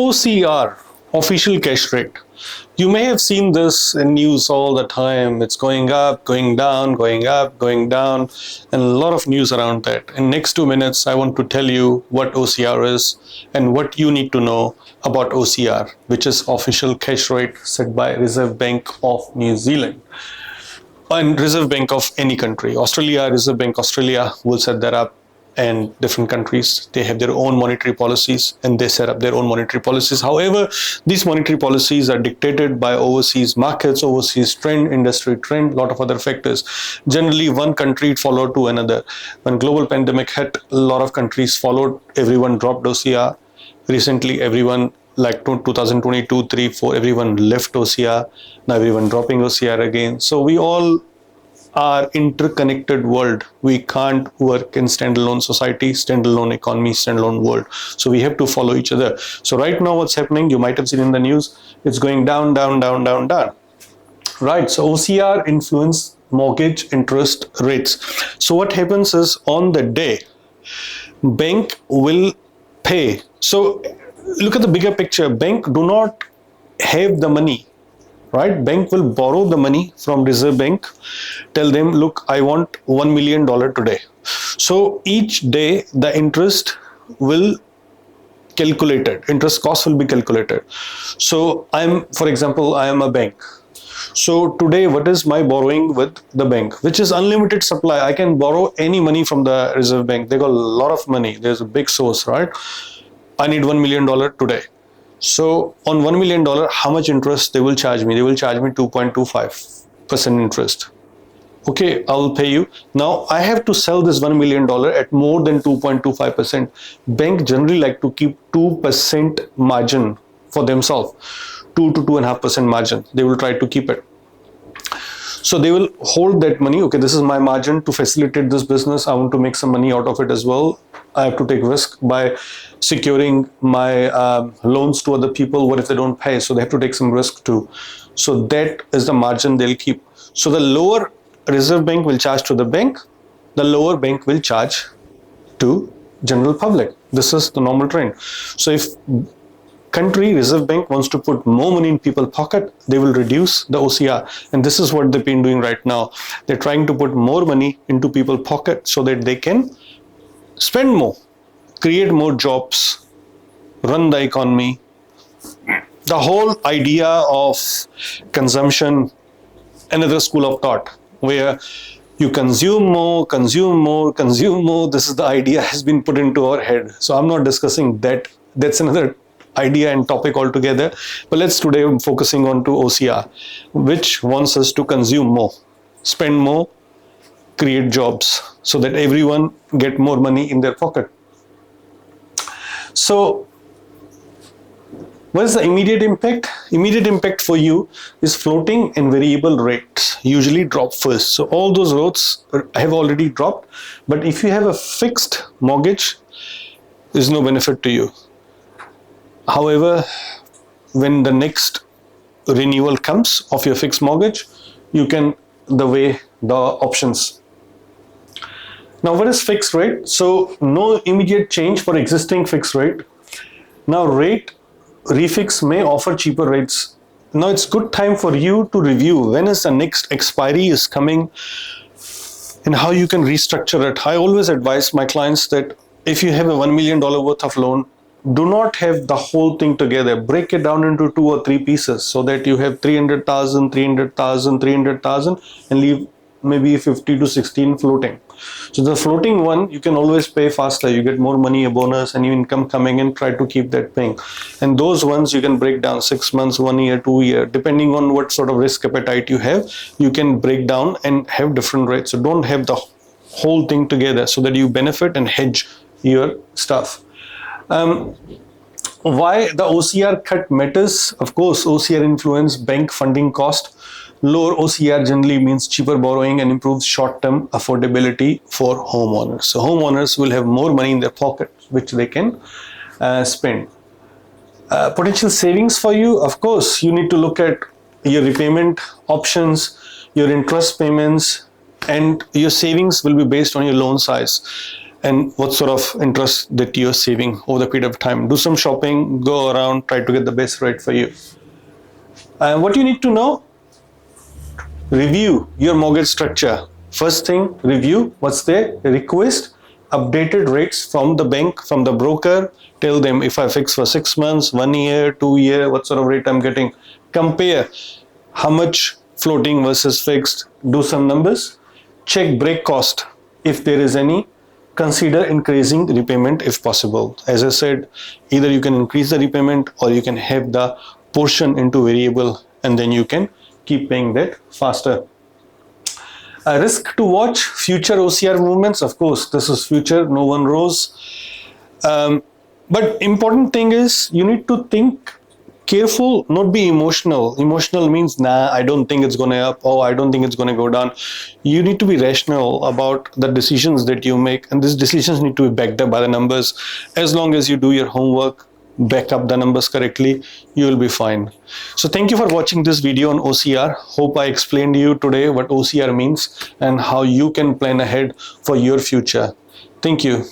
OCR, official cash rate. You may have seen this in news all the time. It's going up, going down, going up, going down, and a lot of news around that. In next 2 minutes, I want to tell you what OCR is and what you need to know about OCR, which is official cash rate set by Reserve Bank of New Zealand and Reserve Bank of any country. Australia, Reserve Bank Australia will set that up, and different countries, they have their own monetary policies and they set up their own monetary policies. However, these monetary policies are dictated by overseas markets, overseas trend, industry trend, lot of other factors. Generally, one country followed to another. When global pandemic hit, a lot of countries followed, everyone dropped OCR. Recently, everyone like 2022, 3, 4, everyone left OCR. Now everyone dropping OCR again. So we all are interconnected world. We can't work in standalone society, standalone economy, standalone world. So we have to follow each other. So right now what's happening, you might have seen in the news, it's going down, down, down, down, down. Right, so OCR influence mortgage interest rates. So what happens is on the day, bank will pay. So look at the bigger picture. Bank do not have the money. Right, bank will borrow the money from Reserve Bank, tell them, look, I want $1 million today. So each day the interest will calculated, interest cost will be calculated. So for example, I am a bank. So today, what is my borrowing with the bank, which is unlimited supply. I can borrow any money from the Reserve Bank. They got a lot of money. There's a big source, right? I need $1 million today. So on $1 million, how much interest they will charge me? They will charge me 2.25% interest. Okay, I will pay you. Now I have to sell this $1 million at more than 2.25%. Bank generally like to keep 2% margin for themselves, 2 to 2.5% margin. They will try to keep it. So they will hold that money. Okay, this is my margin to facilitate this business. I want to make some money out of it as well. I have to take risk by securing my loans to other people. What if they don't pay? So they have to take some risk too. So that is the margin they'll keep. So the lower Reserve Bank will charge to the bank, the lower bank will charge to general public. This is the normal trend. So if country Reserve Bank wants to put more money in people's pocket, they will reduce the OCR, and this is what they've been doing right now. They're trying to put more money into people's pocket so that they can spend more, create more jobs, run the economy. The whole idea of consumption, another school of thought where you consume more, consume more, consume more. This is the idea has been put into our head. So I'm not discussing that. That's another idea and topic altogether. But let's today focusing on to OCR, which wants us to consume more, spend more, create jobs so that everyone get more money in their pocket. So what is the immediate impact? Immediate impact for you is floating and variable rates usually drop first. So all those rates have already dropped. But if you have a fixed mortgage, there's no benefit to you. However, when the next renewal comes of your fixed mortgage, you can weigh the options. Now, what is fixed rate? So no immediate change for existing fixed rate. Now rate refix may offer cheaper rates. Now it's good time for you to review when is the next expiry is coming and how you can restructure it. I always advise my clients that if you have a $1 million worth of loan, do not have the whole thing together. Break it down into 2 or 3 pieces so that you have 300,000, 300,000, 300,000 and leave maybe 50 to 16 floating. So the floating one, you can always pay faster. You get more money, a bonus, and your income coming in, try to keep that paying. And those ones you can break down 6 months, 1 year, 2 year, depending on what sort of risk appetite you have, you can break down and have different rates. So don't have the whole thing together so that you benefit and hedge your stuff. Why the OCR cut matters? Of course, OCR influence bank funding cost. Lower OCR generally means cheaper borrowing and improves short-term affordability for homeowners. So homeowners will have more money in their pocket, which they can spend. Potential savings for you, of course, you need to look at your repayment options, your interest payments, and your savings will be based on your loan size. and what sort of interest that you're saving over the period of time. Do some shopping, go around, try to get the best rate for you. What you need to know, review your mortgage structure. First thing, review what's there, request updated rates from the bank, from the broker. Tell them if I fix for 6 months, 1 year, 2 year, what sort of rate I'm getting. Compare how much floating versus fixed. Do some numbers. Check break cost if there is any. Consider increasing repayment if possible. As I said, either you can increase the repayment or you can have the portion into variable, and then you can keep paying that faster. A risk to watch, future OCR movements. Of course, this is future, no one knows. But important thing is you need to think careful, not be emotional. Emotional means, nah, I don't think it's going to up, oh, I don't think it's going to go down. You need to be rational about the decisions that you make, and these decisions need to be backed up by the numbers. As long as you do your homework, back up the numbers correctly, you will be fine. So thank you for watching this video on OCR. Hope I explained to you today what OCR means and how you can plan ahead for your future. Thank you.